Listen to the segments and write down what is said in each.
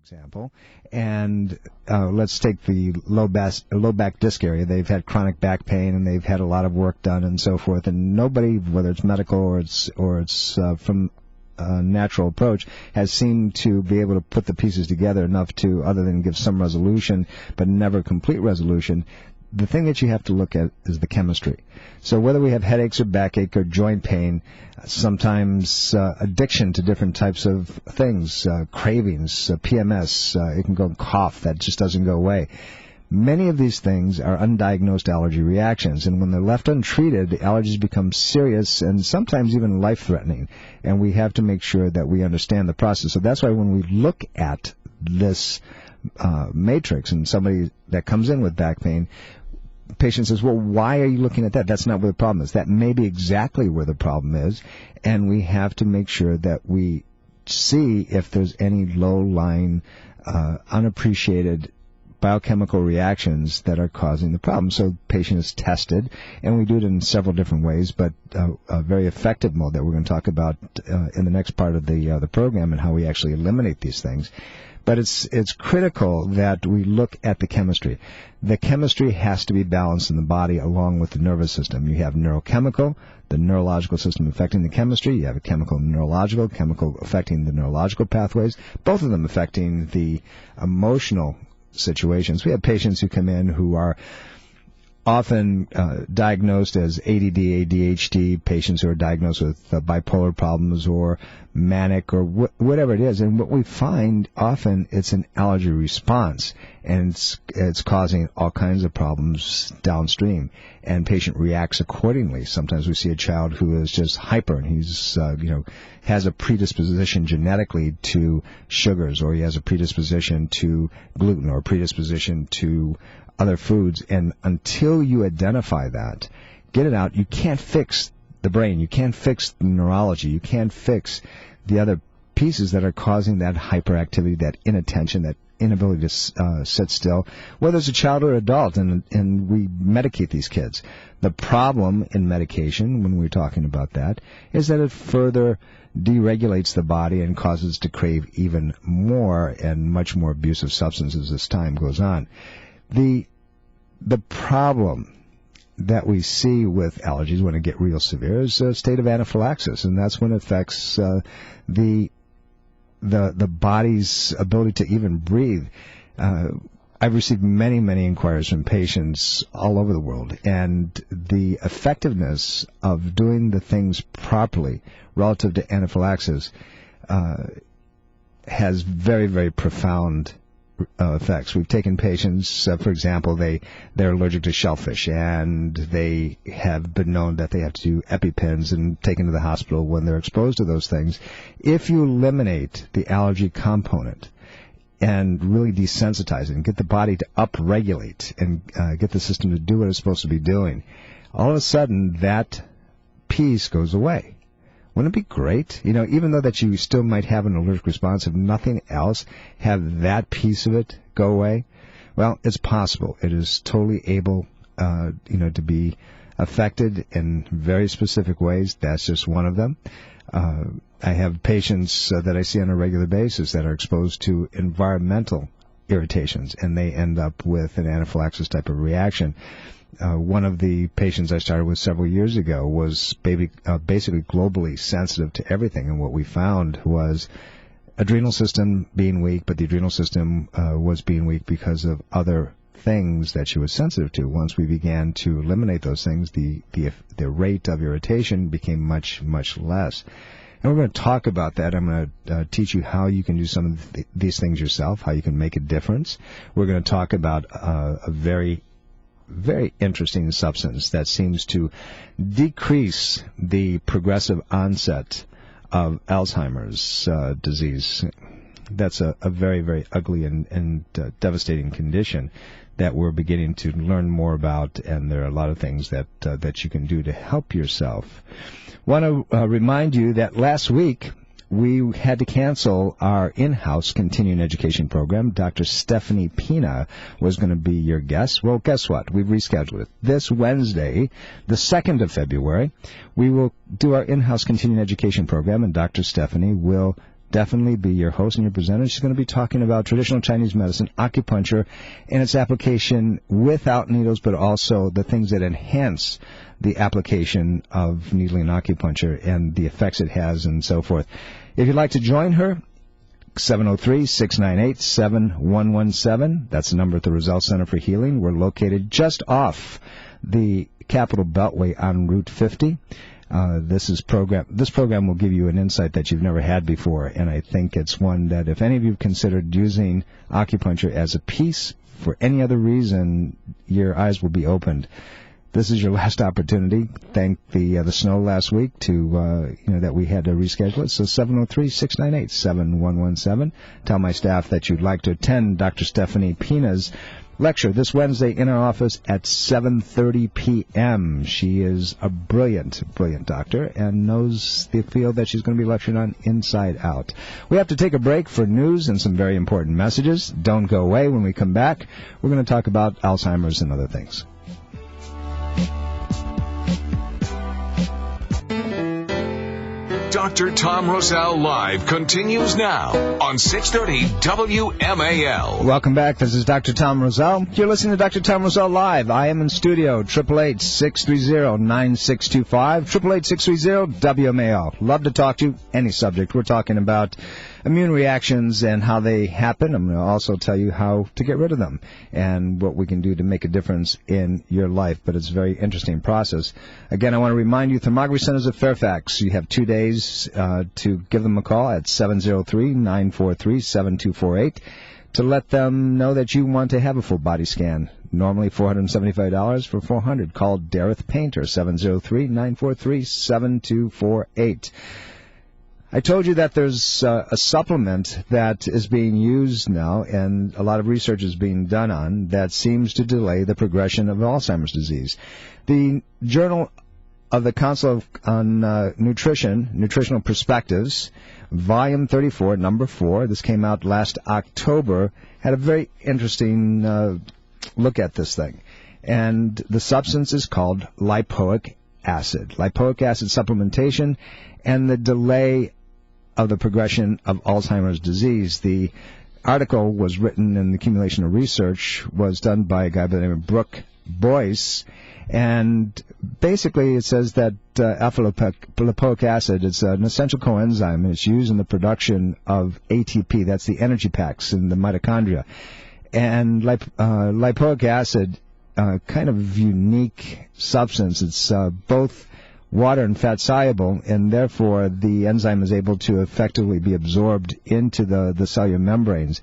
example, and let's take the low back disc area. They've had chronic back pain, and they've had a lot of work done and so forth, and nobody, whether it's medical or it's from a natural approach, has seemed to be able to put the pieces together enough to, other than give some resolution, but never complete resolution. The thing that you have to look at is the chemistry. So whether we have headaches or backache or joint pain, sometimes addiction to different types of things, cravings, PMS, it can go cough that just doesn't go away. Many of these things are undiagnosed allergy reactions, and when they're left untreated, the allergies become serious and sometimes even life-threatening, and we have to make sure that we understand the process. So that's why when we look at this matrix and somebody that comes in with back pain, patient says, well, why are you looking at that? That's not where the problem is. That may be exactly where the problem is, and we have to make sure that we see if there's any low-lying, unappreciated biochemical reactions that are causing the problem. So the patient is tested, and we do it in several different ways, but a very effective mode that we're going to talk about in the next part of the program, and how we actually eliminate these things. But it's critical that we look at the chemistry. The chemistry has to be balanced in the body along with the nervous system. You have neurochemical, the neurological system affecting the chemistry. You have a chemical and neurological, chemical affecting the neurological pathways, both of them affecting the emotional situations. We have patients who come in who are often diagnosed as ADD, ADHD, patients who are diagnosed with bipolar problems or manic or whatever it is. And what we find often, it's an allergy response, and it's causing all kinds of problems downstream, and patient reacts accordingly. Sometimes we see a child who is just hyper, and he's has a predisposition genetically to sugars, or he has a predisposition to gluten, or a predisposition to other foods, and until you identify that, get it out, you can't fix the brain, you can't fix the neurology, you can't fix the other pieces that are causing that hyperactivity, that inattention, that inability to sit still, whether it's a child or adult, and we medicate these kids. The problem in medication, when we're talking about that, is that it further deregulates the body and causes to crave even more and much more abusive substances as time goes on. The problem that we see with allergies when it get real severe is a state of anaphylaxis, and that's when it affects the body's ability to even breathe. I've received many inquiries from patients all over the world, and the effectiveness of doing the things properly relative to anaphylaxis has very profound effects. We've taken patients, for example, they're allergic to shellfish, and they have been known that they have to do EpiPens and taken to the hospital when they're exposed to those things. If you eliminate the allergy component and really desensitize it and get the body to upregulate and get the system to do what it's supposed to be doing, all of a sudden that piece goes away. Wouldn't it be great? Even though that you still might have an allergic response, if nothing else, have that piece of it go away? Well, it's possible. It is totally able, to be affected in very specific ways. That's just one of them. I have patients that I see on a regular basis that are exposed to environmental irritations, and they end up with an anaphylaxis type of reaction. One of the patients I started with several years ago was basically globally sensitive to everything, and what we found was adrenal system being weak, but the adrenal system was being weak because of other things that she was sensitive to. Once we began to eliminate those things, the rate of irritation became much less. And we're going to talk about that. I'm going to teach you how you can do some of these things yourself, how you can make a difference. We're going to talk about a very interesting substance that seems to decrease the progressive onset of Alzheimer's disease. That's a very ugly and devastating condition that we're beginning to learn more about, and there are a lot of things that you can do to help yourself. Want to remind you that last week we had to cancel our in-house continuing education program. Dr. Stephanie Pina was going to be your guest. Well, guess what? We've rescheduled it. This Wednesday, the 2nd of February, we will do our in-house continuing education program, and Dr. Stephanie will definitely be your host and your presenter. She's going to be talking about traditional Chinese medicine, acupuncture, and its application without needles, but also the things that enhance the application of needling acupuncture and the effects it has and so forth. If you'd like to join her, 703-698-7117. That's the number at the Roselle Center for Healing. We're located just off the Capital Beltway on Route 50. This program will give you an insight that you've never had before, and I think it's one that if any of you have considered using acupuncture as a piece for any other reason, your eyes will be opened. This is your last opportunity. Thank the snow last week that we had to reschedule it. So 703-698-7117. Tell my staff that you'd like to attend Dr. Stephanie Pina's lecture this Wednesday in our office at 7:30 p.m. She is a brilliant doctor and knows the field that she's going to be lecturing on inside out. We have to take a break for news and some very important messages. Don't go away. When we come back, we're going to talk about Alzheimer's and other things. Dr. Tom Roselle Live continues now on 630 WMAL. Welcome back. This is Dr. Tom Roselle. You're listening to Dr. Tom Roselle Live. I am in studio, 888-630-9625, 888-630-WMAL. Love to talk to you, any subject. We're talking about immune reactions and how they happen. I'm going to also tell you how to get rid of them and what we can do to make a difference in your life. But it's a very interesting process. Again, I want to remind you, Thermography Centers of Fairfax, you have 2 days to give them a call at 703-943-7248 to let them know that you want to have a full body scan. Normally $475 for $400. Call Dareth Painter, 703-943-7248. I told you that there's a supplement that is being used now, and a lot of research is being done on, that seems to delay the progression of Alzheimer's disease. The Journal of the Council on Nutritional Perspectives, Volume 34, Number 4, this came out last October, had a very interesting look at this thing. And the substance is called lipoic acid. Lipoic acid supplementation and the delay of the progression of Alzheimer's disease. The article was written, and the accumulation of research was done by a guy by the name of Brooke Boyce, and basically it says that alpha-lipoic acid is an essential coenzyme, and it's used in the production of ATP, that's the energy packs in the mitochondria. And lipoic acid, kind of unique substance. It's both water and fat soluble, and therefore the enzyme is able to effectively be absorbed into the cellular membranes.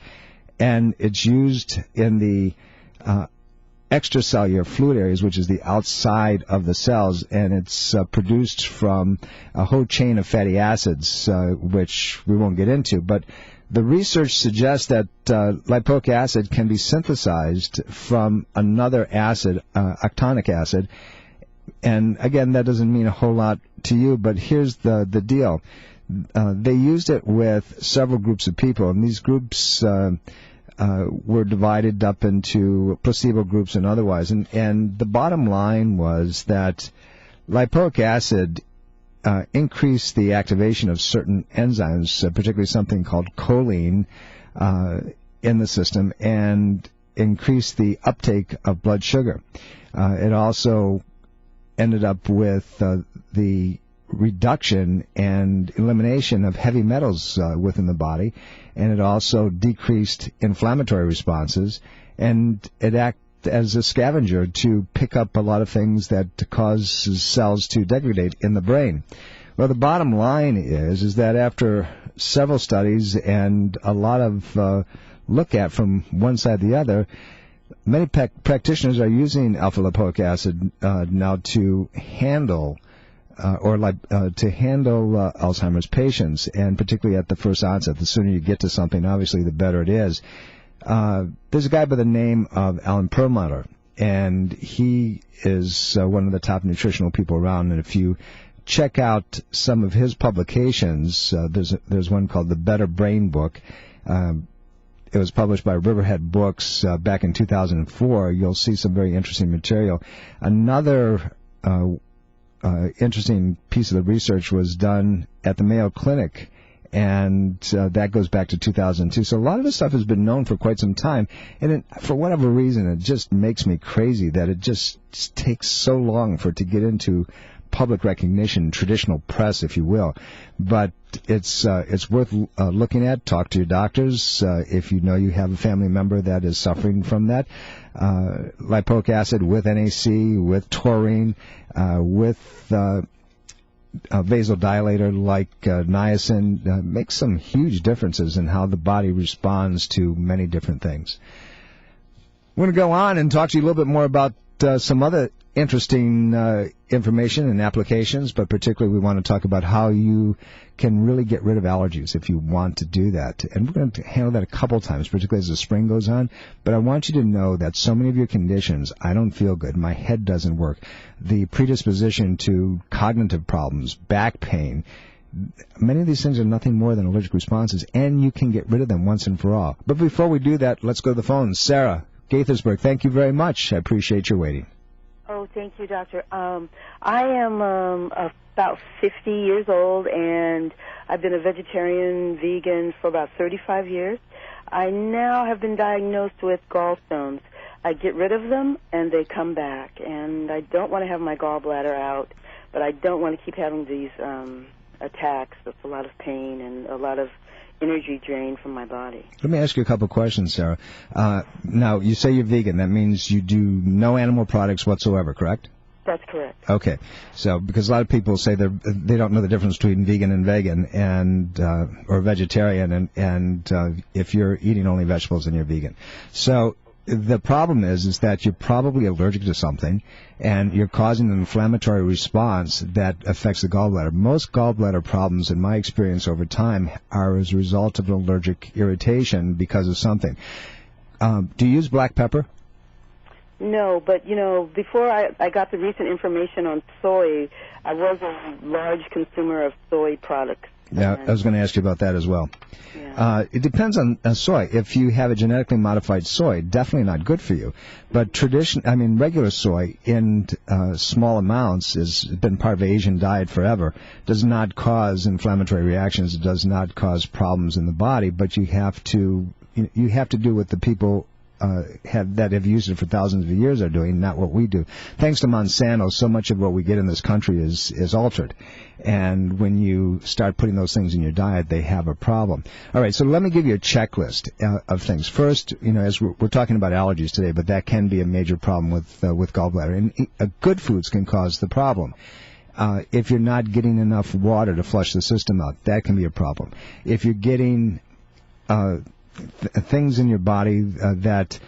And it's used in the extracellular fluid areas, which is the outside of the cells, and it's produced from a whole chain of fatty acids, which we won't get into. But the research suggests that lipoic acid can be synthesized from another acid, octonic acid. And again, that doesn't mean a whole lot to you, but here's the deal. They used it with several groups of people, and these groups were divided up into placebo groups and otherwise. And the bottom line was that lipoic acid increased the activation of certain enzymes, particularly something called choline in the system, and increased the uptake of blood sugar. It also ended up with the reduction and elimination of heavy metals within the body, and it also decreased inflammatory responses, and it acted as a scavenger to pick up a lot of things that cause cells to degrade in the brain. Well, the bottom line is that after several studies and a lot of look at from one side to the other, many practitioners are using alpha-lipoic acid now to handle Alzheimer's patients, and particularly at the first onset. The sooner you get to something, obviously, the better it is. There's a guy by the name of Alan Perlmutter, and he is one of the top nutritional people around. And if you check out some of his publications, there's one called The Better Brain Book. It was published by Riverhead Books back in 2004. You'll see some very interesting material. Another interesting piece of the research was done at the Mayo Clinic, and that goes back to 2002. So a lot of this stuff has been known for quite some time, and for whatever reason, it just makes me crazy that it just takes so long for it to get into public recognition, traditional press, if you will. But it's worth looking at. Talk to your doctors if you know you have a family member that is suffering from that. Lipoic acid with NAC, with taurine, with vasodilator like niacin makes some huge differences in how the body responds to many different things. We're going to go on and talk to you a little bit more about some other interesting information and applications, but particularly we want to talk about how you can really get rid of allergies if you want to do that. And we're going to handle that a couple times, particularly as the spring goes on. But I want you to know that so many of your conditions, I don't feel good, my head doesn't work, the predisposition to cognitive problems, back pain, many of these things are nothing more than allergic responses, and you can get rid of them once and for all. But before we do that, let's go to the phones. Sarah, Gaithersburg, thank you very much. I appreciate your waiting. Oh, thank you, Doctor. I am about 50 years old, and I've been a vegetarian, vegan for about 35 years. I now have been diagnosed with gallstones. I get rid of them, and they come back. And I don't want to have my gallbladder out, but I don't want to keep having these attacks. It's a lot of pain and a lot of energy drain from my body. Let me ask you a couple of questions, Sarah. Now, you say you're vegan. That means you do no animal products whatsoever, correct? That's correct. Okay. So, because a lot of people say they don't know the difference between vegan and vegan or vegetarian, and if you're eating only vegetables, then you're vegan. So, the problem is that you're probably allergic to something, and you're causing an inflammatory response that affects the gallbladder. Most gallbladder problems, in my experience over time, are as a result of an allergic irritation because of something. Do you use black pepper? No, but, before I got the recent information on soy, I was a large consumer of soy products. Yeah, I was going to ask you about that as well. Yeah. It depends on soy. If you have a genetically modified soy, definitely not good for you. But regular soy in small amounts has been part of the Asian diet forever. Does not cause inflammatory reactions. It does not cause problems in the body. But you have to do what the people that have used it for thousands of years are doing, not what we do. Thanks to Monsanto, so much of what we get in this country is altered. And when you start putting those things in your diet, they have a problem. All right, so let me give you a checklist of things. First, as we're talking about allergies today, but that can be a major problem with gallbladder. And good foods can cause the problem. If you're not getting enough water to flush the system out, that can be a problem. If you're getting things in your body that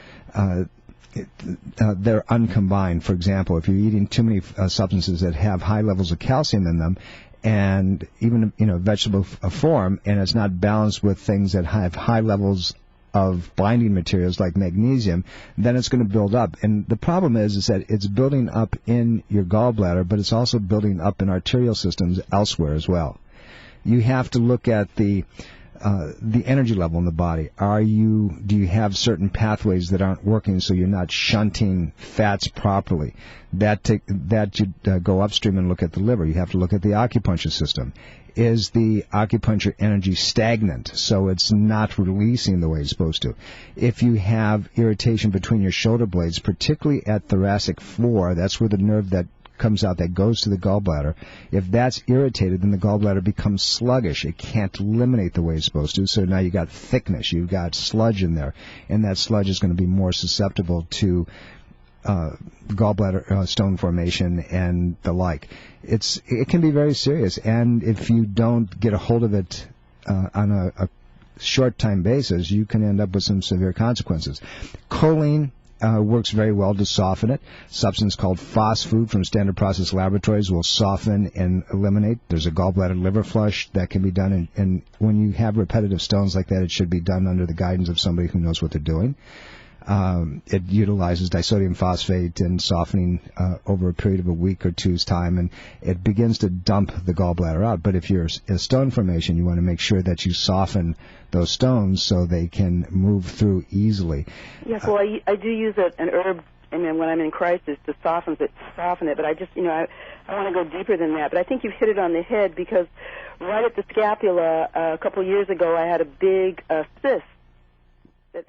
they're uncombined. For example, if you're eating too many substances that have high levels of calcium in them, and even vegetable form, and it's not balanced with things that have high levels of binding materials like magnesium, then it's going to build up. And the problem is that it's building up in your gallbladder, but it's also building up in arterial systems elsewhere as well. You have to look at the energy level in the body. Do you have certain pathways that aren't working, so you're not shunting fats properly? That you go upstream and look at the liver. You have to look at the acupuncture system. Is the acupuncture energy stagnant, so it's not releasing the way it's supposed to? If you have irritation between your shoulder blades, particularly at thoracic floor, that's where the nerve that comes out that goes to the gallbladder. If that's irritated, then the gallbladder becomes sluggish. It can't eliminate the way it's supposed to, so now you got thickness, you've got sludge in there, and that sludge is going to be more susceptible to gallbladder stone formation and the like. It can be very serious, and if you don't get a hold of it on a short time basis, you can end up with some severe consequences. Choline works very well to soften it. A substance called phosphate from Standard Process Laboratories will soften and eliminate. There's a gallbladder liver flush that can be done, and when you have repetitive stones like that, it should be done under the guidance of somebody who knows what they're doing. It utilizes disodium phosphate and softening over a period of a week or two's time, and it begins to dump the gallbladder out. But if you're a stone formation, you want to make sure that you soften those stones so they can move through easily. Yes, well, I do use an herb and then when I'm in crisis, to soften it. But I just, I want to go deeper than that. But I think you've hit it on the head, because right at the scapula a couple years ago, I had a big cyst that